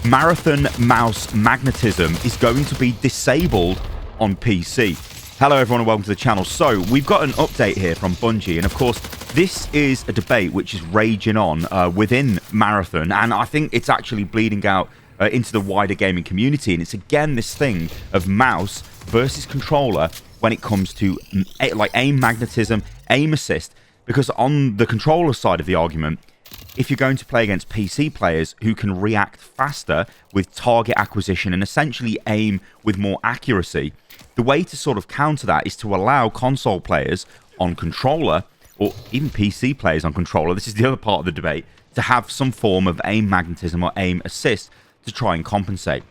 Marathon mouse magnetism is going to be disabled on PC. Hello everyone and welcome to the channel. So we've got an update here from Bungie, and of course this is a debate which is raging on within Marathon, and I think it's actually bleeding out into the wider gaming community. And it's again this thing of mouse versus controller when it comes to like aim magnetism, aim assist, because on the controller side of the argument, if you're going to play against PC players who can react faster with target acquisition and essentially aim with more accuracy, the way to sort of counter that is to allow console players on controller, or even PC players on controller, this is the other part of the debate, to have some form of aim magnetism or aim assist to try and compensate.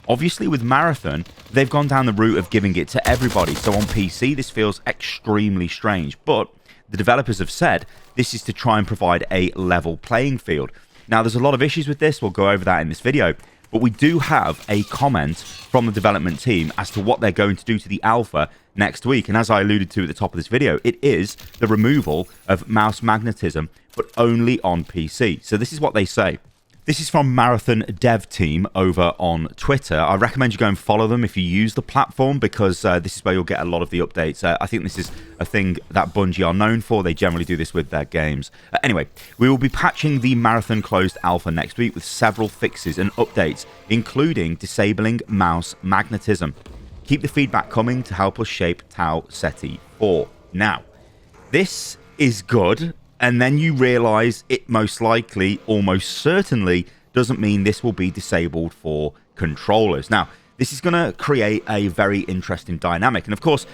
Obviously with Marathon, they've gone down the route of giving it to everybody, so on PC this feels extremely strange, but the developers have said this is to try and provide a level playing field. Now, there's a lot of issues with this. We'll go over that in this video. But we do have a comment from the development team as to what they're going to do to the alpha next week. And as I alluded to at the top of this video, it is the removal of mouse magnetism, but only on PC. So this is what they say. This is from Marathon Dev Team over on Twitter. I recommend you go and follow them if you use the platform, because this is where you'll get a lot of the updates. I think this is a thing that Bungie are known for. They generally do this with their games. Anyway, we will be patching the Marathon closed alpha next week with several fixes and updates, including disabling mouse magnetism. Keep the feedback coming to help us shape Tau Ceti 4. Now, this is good. And then you realize it most likely, almost certainly, doesn't mean this will be disabled for controllers. Now, this is going to create a very interesting dynamic. And of course,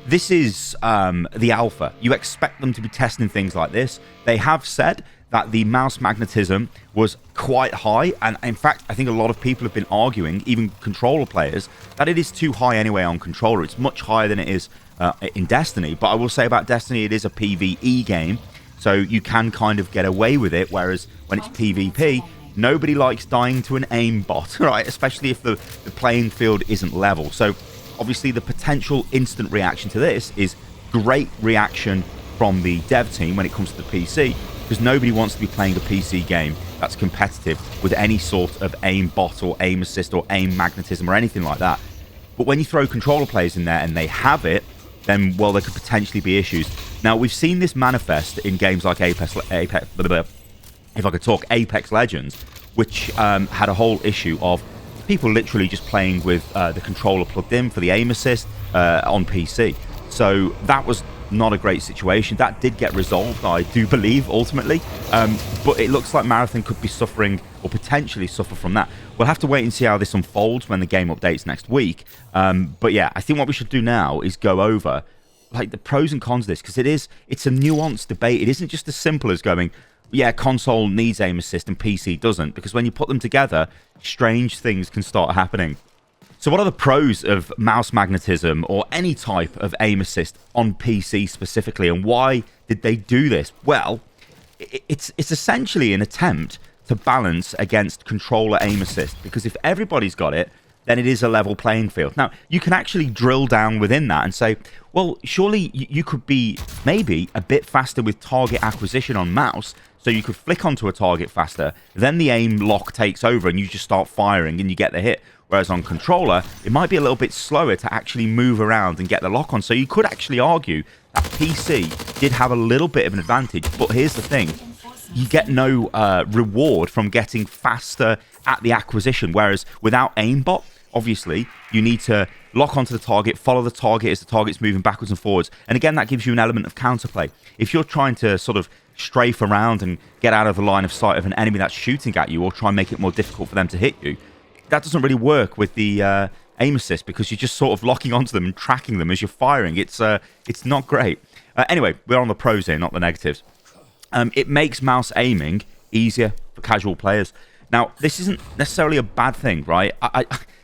this is the alpha. You expect them to be testing things like this. They have said that the mouse magnetism was quite high. And in fact, I think a lot of people have been arguing, even controller players, that it is too high anyway on controller. It's much higher than it is in Destiny. But I will say about Destiny, it is a PvE game. So you can kind of get away with it, whereas when it's PvP, nobody likes dying to an aim bot, right? Especially if the playing field isn't level. So obviously the potential instant reaction to this is great reaction from the dev team when it comes to the PC, because nobody wants to be playing a PC game that's competitive with any sort of aim bot or aim assist or aim magnetism or anything like that. But when you throw controller players in there and they have it, then, well, there could potentially be issues. Now, we've seen this manifest in games like Apex Legends, which had a whole issue of people literally just playing with the controller plugged in for the aim assist on PC. So that was not a great situation. That did get resolved, I do believe, ultimately. But it looks like Marathon could be suffering or potentially suffer from that. We'll have to wait and see how this unfolds when the game updates next week. But yeah, I think what we should do now is go over like the pros and cons of this, because it's a nuanced debate. It isn't just as simple as going, yeah, console needs aim assist and PC doesn't, because when you put them together, strange things can start happening. So what are the pros of mouse magnetism or any type of aim assist on PC specifically, and why did they do this? Well, it's essentially an attempt to balance against controller aim assist, because if everybody's got it, then it is a level playing field. Now, you can actually drill down within that and say, well, surely you could be maybe a bit faster with target acquisition on mouse, so you could flick onto a target faster, then the aim lock takes over and you just start firing and you get the hit. Whereas on controller, it might be a little bit slower to actually move around and get the lock on. So you could actually argue that PC did have a little bit of an advantage. But here's the thing. You get no reward from getting faster at the acquisition. Whereas without aimbot, obviously, you need to lock onto the target, follow the target as the target's moving backwards and forwards. And again, that gives you an element of counterplay. If you're trying to sort of strafe around and get out of the line of sight of an enemy that's shooting at you, or try and make it more difficult for them to hit you, that doesn't really work with the aim assist, because you're just sort of locking onto them and tracking them as you're firing. It's not great. Anyway, we're on the pros here, not the negatives. It makes mouse aiming easier for casual players. Now, this isn't necessarily a bad thing, right?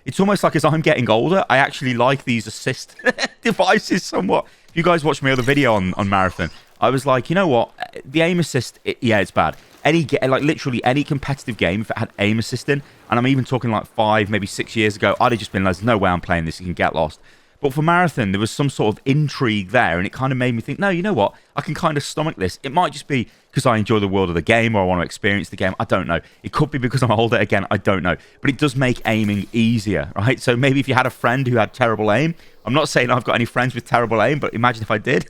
It's almost like as I'm getting older, I actually like these assist devices somewhat. If you guys watched my other video on Marathon, I was like, you know what? The aim assist, yeah, it's bad. Literally any competitive game, if it had aim assist in, and I'm even talking like 5, maybe 6 years ago, I'd have just been like, there's no way I'm playing this, you can get lost. But for Marathon, there was some sort of intrigue there, and it kind of made me think, no, you know what? I can kind of stomach this. It might just be because I enjoy the world of the game or I want to experience the game. I don't know. It could be because I'm older again. I don't know. But it does make aiming easier, right? So maybe if you had a friend who had terrible aim, I'm not saying I've got any friends with terrible aim, but imagine if I did,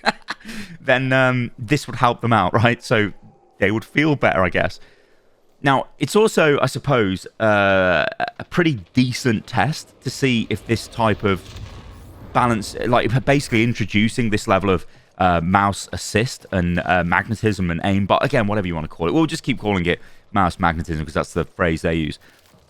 then this would help them out, right? So they would feel better, I guess. Now, it's also, I suppose, a pretty decent test to see if this type of balance, like basically introducing this level of mouse assist and magnetism and aim, but again, whatever you want to call it. We'll just keep calling it mouse magnetism because that's the phrase they use.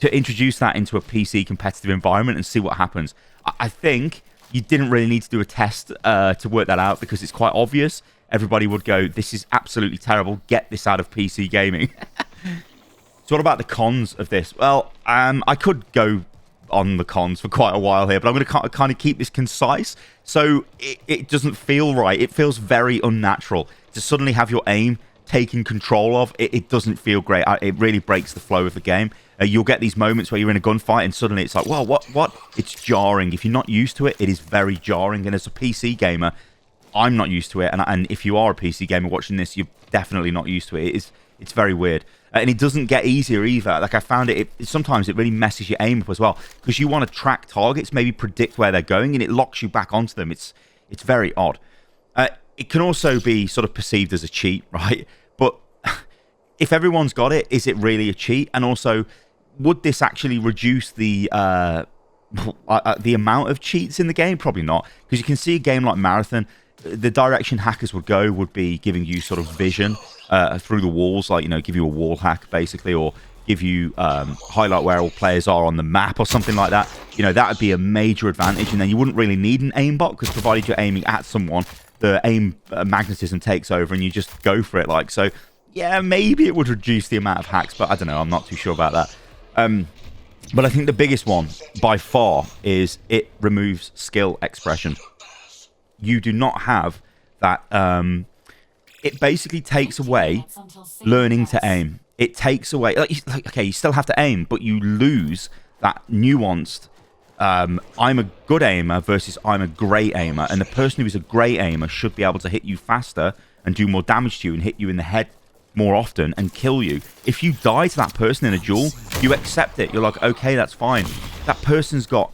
To introduce that into a PC competitive environment and see what happens. I think you didn't really need to do a test to work that out because it's quite obvious. Everybody would go, this is absolutely terrible. Get this out of PC gaming. So what about the cons of this? Well, I could go on the cons for quite a while here, but I'm going to kind of keep this concise so it doesn't feel right. It feels very unnatural to suddenly have your aim taken control of. It doesn't feel great. It really breaks the flow of the game. You'll get these moments where you're in a gunfight and suddenly it's like, well, what? It's jarring. If you're not used to it, it is very jarring. And as a PC gamer, I'm not used to it. And if you are a PC gamer watching this, you're definitely not used to it. It's very weird. And it doesn't get easier either. Like I found sometimes it really messes your aim up as well because you want to track targets, maybe predict where they're going, and it locks you back onto them. It's very odd. It can also be sort of perceived as a cheat, right? But if everyone's got it, is it really a cheat? And also, would this actually reduce the amount of cheats in the game? Probably not, because you can see a game like Marathon, the direction hackers would go would be giving you sort of vision through the walls, like, give you a wall hack basically, or give you highlight where all players are on the map or something like that. That would be a major advantage, and then you wouldn't really need an aimbot because provided you're aiming at someone, the aim magnetism takes over and you just go for it. Like, so yeah, maybe it would reduce the amount of hacks, but I don't know, I'm not too sure about that. But I think the biggest one by far is it removes skill expression. You do not have that. It basically takes away learning to aim. It takes away, okay, you still have to aim, but you lose that nuanced, I'm a good aimer versus I'm a great aimer. And the person who is a great aimer should be able to hit you faster and do more damage to you and hit you in the head more often and kill you. If you die to that person in a duel, you accept it. You're like, okay, that's fine. That person's got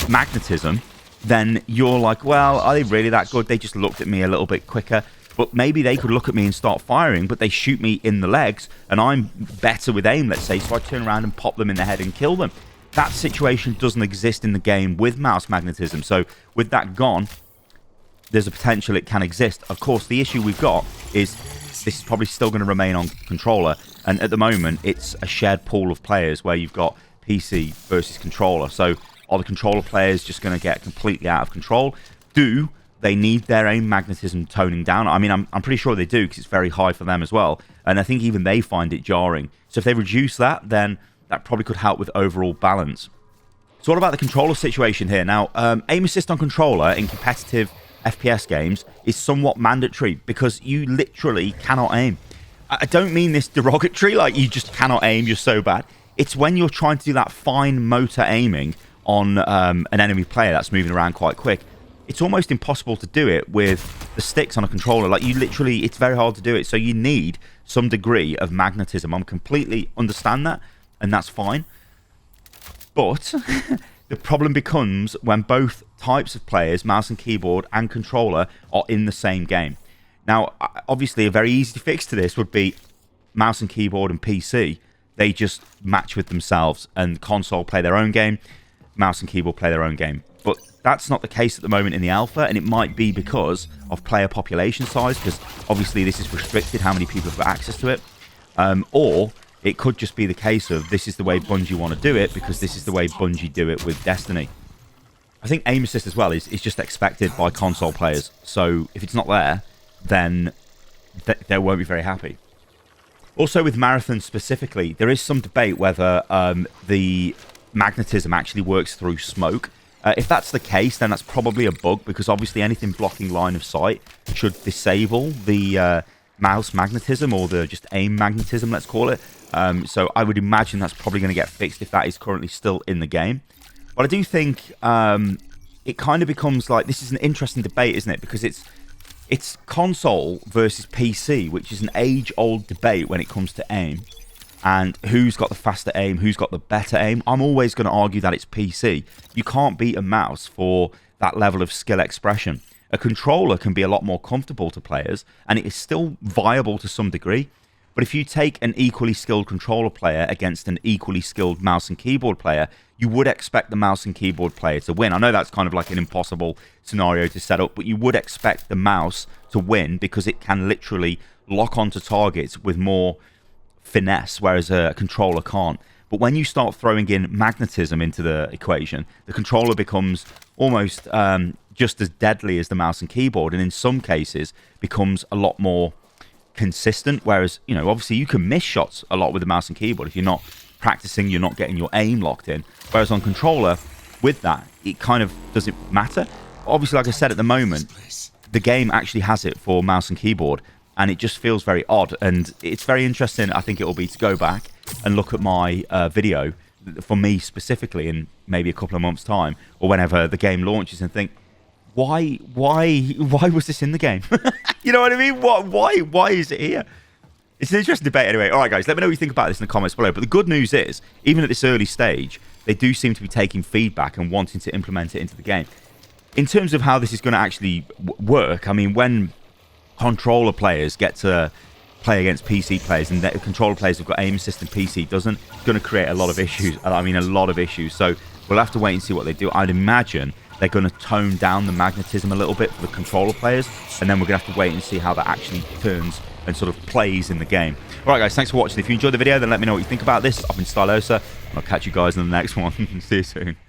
magnetism. Then you're like, well, are they really that good? They just looked at me a little bit quicker. But maybe they could look at me and start firing, but they shoot me in the legs, and I'm better with aim, let's say, so I turn around and pop them in the head and kill them. That situation doesn't exist in the game with mouse magnetism. So with that gone, there's a potential it can exist. Of course, the issue we've got is this is probably still going to remain on controller, and at the moment, it's a shared pool of players where you've got PC versus controller. So are the controller players just going to get completely out of control? Do they need their aim magnetism toning down? I mean, I'm pretty sure they do because it's very high for them as well. And I think even they find it jarring. So if they reduce that, then that probably could help with overall balance. So what about the controller situation here? Now, aim assist on controller in competitive FPS games is somewhat mandatory because you literally cannot aim. I don't mean this derogatory, like you just cannot aim, you're so bad. It's when you're trying to do that fine motor aiming on an enemy player that's moving around quite quick. It's almost impossible to do it with the sticks on a controller. Like, you literally, it's very hard to do it. So you need some degree of magnetism. I completely understand that, and that's fine. But the problem becomes when both types of players, mouse and keyboard and controller, are in the same game. Now, obviously, a very easy fix to this would be mouse and keyboard and PC. They just match with themselves, and console play their own game, mouse and keyboard play their own game. But that's not the case at the moment in the alpha, and it might be because of player population size, because obviously this is restricted how many people have got access to it. Or it could just be the case of this is the way Bungie want to do it because this is the way Bungie do it with Destiny. I think aim assist as well is just expected by console players. So if it's not there, then they won't be very happy. Also with Marathon specifically, there is some debate whether the magnetism actually works through smoke. If that's the case, then that's probably a bug because obviously anything blocking line of sight should disable the mouse magnetism or the just aim magnetism, let's call it. So I would imagine that's probably going to get fixed if that is currently still in the game. But I do think it kind of becomes like, this is an interesting debate, isn't it? Because it's console versus PC, which is an age-old debate when it comes to aim. And who's got the faster aim, who's got the better aim. I'm always going to argue that it's PC. You can't beat a mouse for that level of skill expression. A controller can be a lot more comfortable to players, and it is still viable to some degree. But if you take an equally skilled controller player against an equally skilled mouse and keyboard player, you would expect the mouse and keyboard player to win. I know that's kind of like an impossible scenario to set up, but you would expect the mouse to win because it can literally lock onto targets with more finesse, whereas a controller can't. But when you start throwing in magnetism into the equation, the controller becomes almost just as deadly as the mouse and keyboard, and in some cases becomes a lot more consistent. Whereas, you know, obviously you can miss shots a lot with the mouse and keyboard if you're not practicing, you're not getting your aim locked in. Whereas on controller, with that, it kind of doesn't matter. Obviously, like I said, at the moment, the game actually has it for mouse and keyboard, and it just feels very odd. And it's very interesting, I think it will be, to go back and look at my video, for me specifically, in maybe a couple of months' time, or whenever the game launches, and think, why was this in the game? You know what I mean? Why is it here? It's an interesting debate anyway. All right, guys, let me know what you think about this in the comments below. But the good news is, even at this early stage, they do seem to be taking feedback and wanting to implement it into the game. In terms of how this is going to actually work, I mean, when controller players get to play against PC players, and the controller players have got aim assist and PC doesn't, it's going to create a lot of issues. I mean, a lot of issues. So we'll have to wait and see what they do. I'd imagine they're going to tone down the magnetism a little bit for the controller players, and then we're going to have to wait and see how that actually turns and sort of plays in the game. All right, guys, thanks for watching. If you enjoyed the video, then let me know what you think about this. I've been Stylosa, and I'll catch you guys in the next one. See you soon.